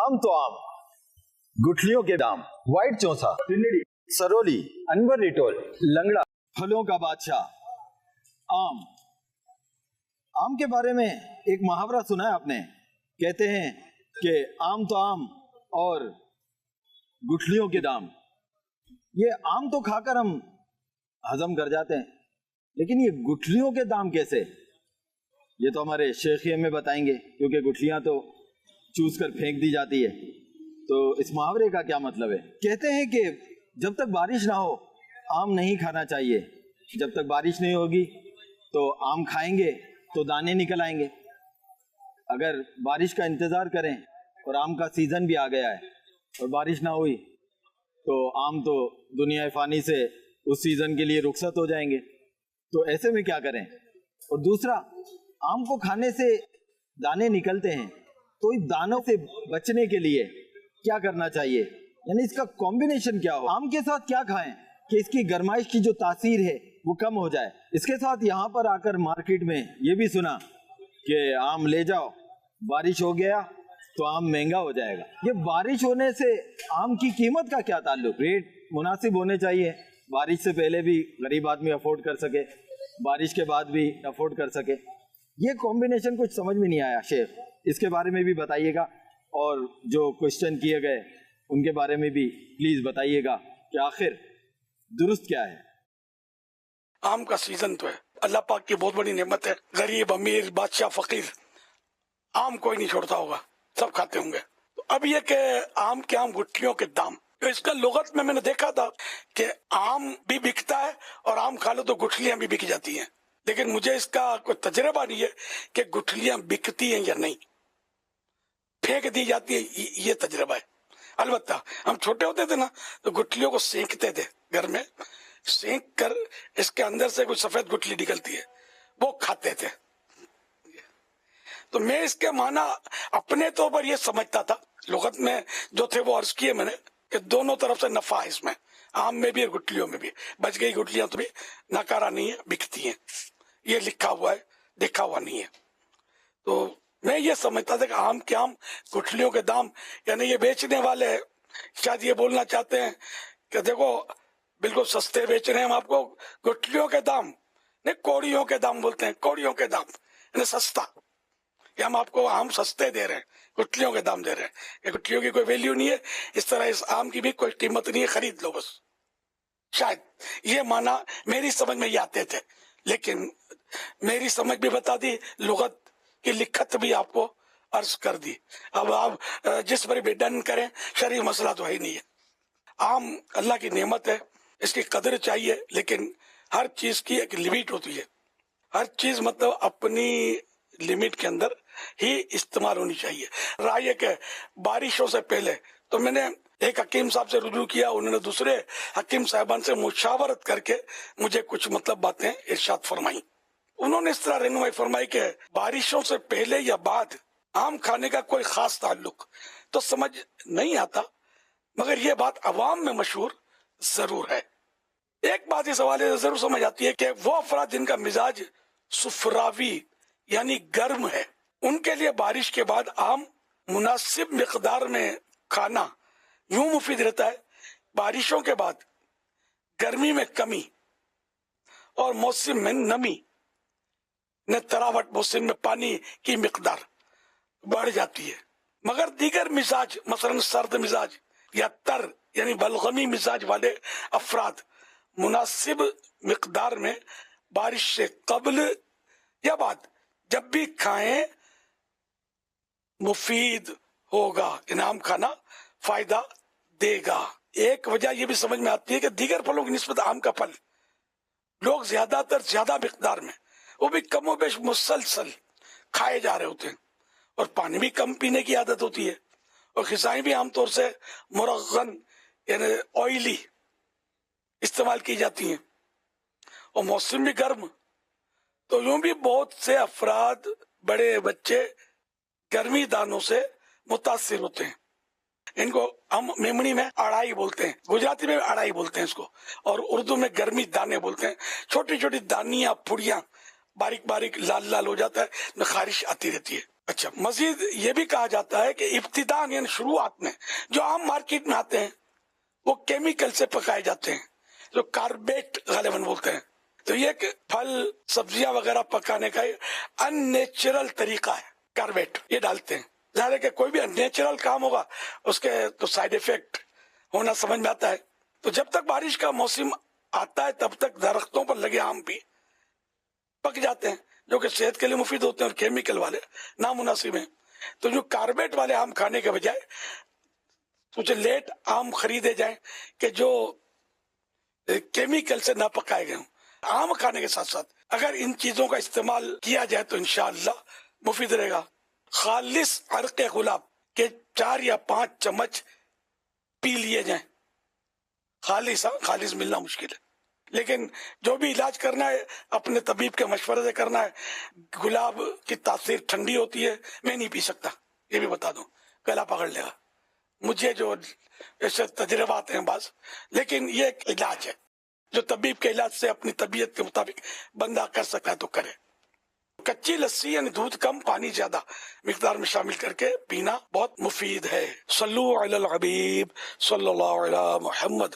आम तो आम, गुठलियों के दाम, व्हाइट चौसा, टिंडड़ी, सरोली, अनवर रिटोल, लंगड़ा, फलों का बादशाह आम। आम के बारे में एक मुहावरा सुना है आपने? कहते हैं कि आम तो आम और गुठलियों के दाम। ये आम तो खाकर हम हजम कर जाते हैं, लेकिन ये गुठलियों के दाम कैसे? ये तो हमारे शेखिया में बताएंगे, क्योंकि गुठलियां तो चूस कर फेंक दी जाती है। तो इस मुहावरे का क्या मतलब है? कहते हैं कि जब तक बारिश ना हो आम नहीं खाना चाहिए। जब तक बारिश नहीं होगी तो आम खाएंगे तो दाने निकल आएंगे। अगर बारिश का इंतजार करें और आम का सीजन भी आ गया है और बारिश ना हुई तो आम तो दुनिया फानी से उस सीजन के लिए रुखसत हो जाएंगे। तो ऐसे में क्या करें? और दूसरा, आम को खाने से दाने निकलते हैं, तो इन दानों से बचने के लिए क्या करना चाहिए? यानी इसका कॉम्बिनेशन क्या हो? आम के साथ क्या खाएं कि इसकी गर्माइश की जो तासीर है वो कम हो जाए? इसके साथ यहाँ पर आकर मार्केट में ये भी सुना कि आम ले जाओ, बारिश हो गया तो आम महंगा हो जाएगा। ये बारिश होने से आम की कीमत का क्या ताल्लुक? रेट मुनासिब होने चाहिए, बारिश से पहले भी गरीब आदमी अफोर्ड कर सके, बारिश के बाद भी अफोर्ड कर सके। ये कॉम्बिनेशन कुछ समझ में नहीं आया शेख, इसके बारे में भी बताइएगा। और जो क्वेश्चन किए गए उनके बारे में भी प्लीज बताइएगा कि आखिर दुरुस्त क्या है। आम का सीजन तो है, अल्लाह पाक की बहुत बड़ी नेमत है। गरीब, अमीर, बादशाह, फकीर, आम कोई नहीं छोड़ता होगा, सब खाते होंगे। तो अब ये कि आम के आम गुठलियों के दाम, तो इसका लुगत में मैंने देखा था कि आम भी बिकता है और आम खा लो तो गुठलियां भी बिक जाती हैं। लेकिन मुझे इसका कोई तजर्बा नहीं है कि गुठलियां बिकती हैं या नहीं, फेंक दी जाती है, ये तजर्बा है। अलबत्ता हम छोटे होते थे ना तो गुठलियों को सेंकते थे घर में, सेंक कर इसके अंदर से कुछ सफेद गुठली निकलती है, वो खाते थे। तो मैं इसके माना अपने तौर पर ये समझता था, लुगत में जो थे वो अर्ज किए मैंने कि दोनों तरफ से नफा है इसमें, आम में भी और गुठलियों में भी। बच गई गुठलियां तो भी नकारा नहीं है, बिकती हैं, ये लिखा हुआ है, देखा हुआ नहीं है। तो मैं ये समझता था कि आम के आम गुठलियों के दाम, यानी ये बेचने वाले शायद ये बोलना चाहते हैं कि देखो बिल्कुल सस्ते बेच रहे हैं हम आपको, गुठलियों के दाम नहीं, कौड़ियों के दाम बोलते हैं, कौड़ियों के दाम यानी सस्ता, या हम आपको आम सस्ते दे रहे हैं, गुठलियों के दाम दे रहे हैं। ये गुठलियों की कोई वैल्यू नहीं है, इस तरह इस आम की भी कोई कीमत नहीं है, खरीद लो बस। शायद ये माना मेरी समझ में ये आते थे, लेकिन मेरी समझ भी बता दी, लुगत की लिखत भी आपको अर्ज कर दी। अब आप जिस पर भी डन करें, शरई मसला तो है ही नहीं है। आम अल्लाह की नेमत है, इसकी कदर चाहिए, लेकिन हर चीज की एक लिमिट होती है। हर चीज मतलब अपनी लिमिट के अंदर ही इस्तेमाल होनी चाहिए। राय के बारिशों से पहले तो मैंने एक हकीम साहब से रुजू किया, उन्होंने दूसरे हकीम साहबान से मुशावरत करके मुझे कुछ मतलब बातें इरशाद फरमाई। उन्होंने इस तरह रहनुमाई फरमाई कि बारिशों से पहले या बाद आम खाने का कोई खास ताल्लुक तो समझ नहीं आता, मगर यह बात अवाम में मशहूर जरूर है। एक बात इस हवाले से जरूर समझ आती है कि वो अफराद जिनका मिजाज सुफरावी यानी गर्म है, उनके लिए बारिश के बाद आम मुनासिब मिकदार में खाना यूं मुफीद रहता है। बारिशों के बाद गर्मी में कमी और मौसम में नमी न तरावट, मौसम में पानी की मिकदार बढ़ जाती है। मगर दीगर मिजाज, मसलन सर्द मिजाज या तर यानी बलगमी मिजाज वाले अफराद मुनासिब मिकदार में बारिश से कबल या बाद जब भी खाएं मुफीद होगा, इनाम खाना फायदा देगा। एक वजह यह भी समझ में आती है कि दीगर फलों की निस्बत आम का फल लोग ज्यादातर ज्यादा मिकदार में, वो भी कमो बेश मुसलसल खाए जा रहे होते हैं, और पानी भी कम पीने की आदत होती है, और ग़िज़ाएं भी आमतौर से मुरग़्ग़न यानी ऑयली इस्तेमाल की जाती हैं, और मौसम भी गर्म। तो यूं भी बहुत से अफराद, बड़े बच्चे गर्मी दानों से मुतासिर होते हैं। इनको हम मेमणी में अड़ाई बोलते हैं, गुजराती में अड़ाई बोलते हैं इसको, और उर्दू में गर्मी दाने बोलते हैं। छोटी छोटी दानियां, फुड़ियां, बारीक बारीक लाल लाल हो जाता है, खारिश आती रहती है। اچھا، مزید یہ بھی کہا جاتا ہے کہ ابتداء یعنی شروعات میں جو عام مارکیٹ میں آتے ہیں وہ کیمیکل سے پکائے جاتے ہیں، جو کاربیٹ غالباً بولتے ہیں. تو یہ کہ پھل سبزیاں وغیرہ پکانے کا ان نیچرل طریقہ ہے، کاربیٹ یہ ڈالتے ہیں. ظاہر ہے کہ کوئی بھی ان نیچرل کام ہوگا اس کے تو سائیڈ ایفیکٹ ہونا سمجھ میں آتا ہے. تو جب تک بارش کا موسم آتا ہے تب تک درختوں پر لگے آم بھی پک جاتے ہیں، جو کہ صحت کے لیے مفید ہوتے ہیں، اور کیمیکل والے نامناسب ہیں. تو جو کاربیٹ والے آم کھانے کے بجائے کچھ لیٹ آم خریدے جائیں کہ جو کیمیکل سے نہ پکائے گئے ہوں. آم کھانے کے ساتھ ساتھ اگر ان چیزوں کا استعمال کیا جائے تو انشاءاللہ مفید رہے گا. خالص عرق گلاب کے 4 یا 5 چمچ پی لیے جائیں. خالص ملنا مشکل ہے، لیکن جو بھی علاج کرنا ہے اپنے طبیب کے مشورے سے کرنا ہے. گلاب کی تاثیر ٹھنڈی ہوتی ہے، میں نہیں پی سکتا، یہ بھی بتا دوں، گلا پکڑ لے گا. مجھے جو ایسے تجربات ہیں بعض، لیکن یہ ایک علاج ہے جو طبیب کے علاج سے اپنی طبیعت کے مطابق بندہ کر سکتا ہے تو کرے. کچی لسی یعنی دودھ کم پانی زیادہ مقدار میں شامل کر کے پینا بہت مفید ہے. صلو علی الحبیب صلی اللہ علی محمد.